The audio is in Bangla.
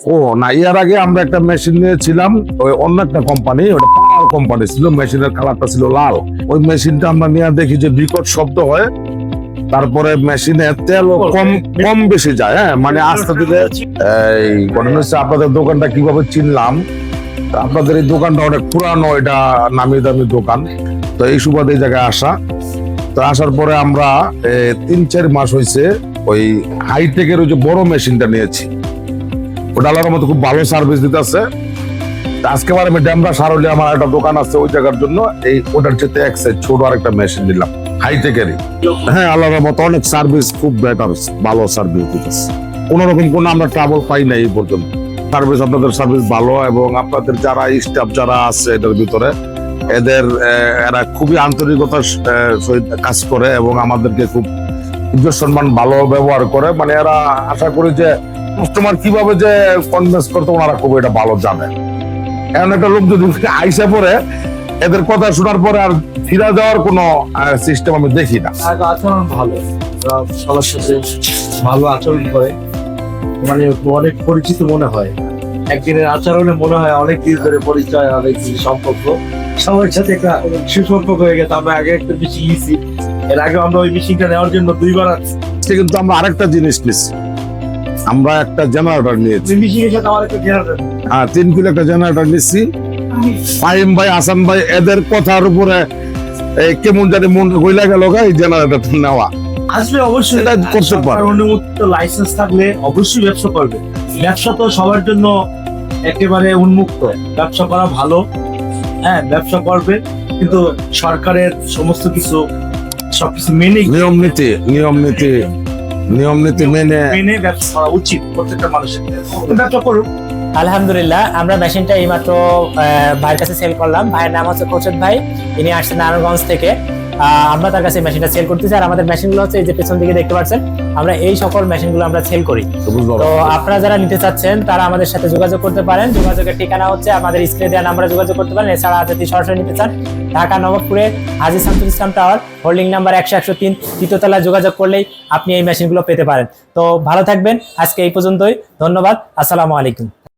ও না, এর আগে আমরা একটা মেশিন নিয়েছিলাম, ওই অন্য একটা কোম্পানি, ওটা পাওয়ার কোম্পানি ছিল, মেশিনের কালারটা ছিল লাল। ওই মেশিনটা আমরা নিয়ে দেখি যে বিকট শব্দ হয়, তারপরে মেশিনে তেল কম কম বেশি যায়। হ্যাঁ, মানে আস্তে ধীরে এই ঘটনা হচ্ছে আপনাদের দোকানটা কিভাবে চিনলাম, আপনাদের এই দোকানটা অনেক পুরানো, এটা নামি দামি দোকান। তো এই সুবাদে এই জায়গায় আসা, তো আসার পরে আমরা 3-4 মাস হয়েছে ওই হাইটেকের ওই যে বড় মেশিনটা নিয়েছি। ওটা আল্লাহর মতো খুব ভালো সার্ভিস দিতেছে। আজকে আবার আমি ড্যামরা সারলে আমার একটা দোকান আছে ওই জায়গার জন্য এই ওটার চেয়ে এক সাইজ ছোট আর একটা মেশিন নিলাম হাইটেকেরই। হ্যাঁ, আল্লাহর মতো অনেক সার্ভিস, খুব বেটার, ভালো সার্ভিস দিতেছে। কোন রকম কোনো আমরা ট্রাবল পাই না এই পর্যন্ত। সার্ভিস, আপনাদের সার্ভিস ভালো, এবং আপনাদের যারা স্টাফ যারা আছে এটার ভিতরে, এরা খুবই আন্তরিকতার সহিত কাজ করে এবং আমাদেরকে খুব ইজ্জত সম্মান ভালো ব্যবহার করে। মানে এরা আশা করি যে কাস্টমার কিভাবে যে কনভিন্স করতে ওনারা খুব এটা ভালো জানে। এমন একটা লোক যদি আইসা পরে এদের কথা শোনার পরে আর ফিরা যাওয়ার কোনো সিস্টেম আমি দেখি না। আচরণ ভালো, সবার সাথে ভালো আচরণ করে, মানে অনেক পরিচিত মনে হয়। একদিনের আচরণে মনে হয় অনেক দিন ধরে পরিচয়, অনেক দিন সম্পর্ক, সবার সাথে একটা সুসম্পর্ক হয়ে গেছে। আমরা আগে একটা মেশিন নিয়েছি, এর আগে আমরা ওই মেশিনটা নেওয়ার জন্য 2 বার আসছি। কিন্তু আমরা আরেকটা জিনিস নিচ্ছি, আমরা একটা জেনারেটর নিয়েছি। মেশিনের সাথে আমার একটা জেনারেটর, 3 কিলো একটা জেনারেটর নিচ্ছি। ফাহিম ভাই, আসান ভাই, এদের কথার উপরে কেমন জানি মন গইলা গেল এই জেনারেটর নেওয়া। আসলে অবশ্যই এটা করতে পারে, অনুমোদিত লাইসেন্স থাকলে অবশ্যই ব্যবসা করবে। ব্যবসা তো সবার জন্য একেবারে উন্মুক্ত, ব্যবসা করা ভালো। হ্যাঁ, ব্যবসা করবে, কিন্তু সরকারের সমস্ত কিছু সবকিছু মেনে নিয়ম নীতি মেনে ব্যবসা করা উচিত প্রত্যেকটা মানুষের। ব্যবসা করুন। আলহামদুলিল্লাহ, আমরা মেশিনটা এইমাত্র ভাইয়ের কাছে সেল করলাম। ভাইয়ের নাম হচ্ছে খোরশেদ ভাই, ইনি আসছেন নারায়ণগঞ্জ থেকে। আমরা তার কাছে মেশিনটা সেল করতেছি। আর আমাদের মেশিনগুলো হচ্ছে এই যে পেছন দিকে দেখতে পাচ্ছেন, আমরা এই সকল মেশিনগুলো আমরা সেল করি। তো আপনারা যারা নিতে চাচ্ছেন তারা আমাদের সাথে যোগাযোগ করতে পারেন। যোগাযোগের ঠিকানা হচ্ছে আমাদের স্ক্রিনে দেওয়া নাম্বারে যোগাযোগ করতে পারেন। এছাড়া যদি সরাসরি নিতে চান, ঢাকা নবাবপুরে হাজী Shamsul Islam tower, holding number 100-103, 3য় তলায় যোগাযোগ করলেই আপনি এই মেশিনগুলো পেতে পারেন। তো ভালো থাকবেন, আজকে এই পর্যন্তই। ধন্যবাদ, আসসালামু আলাইকুম।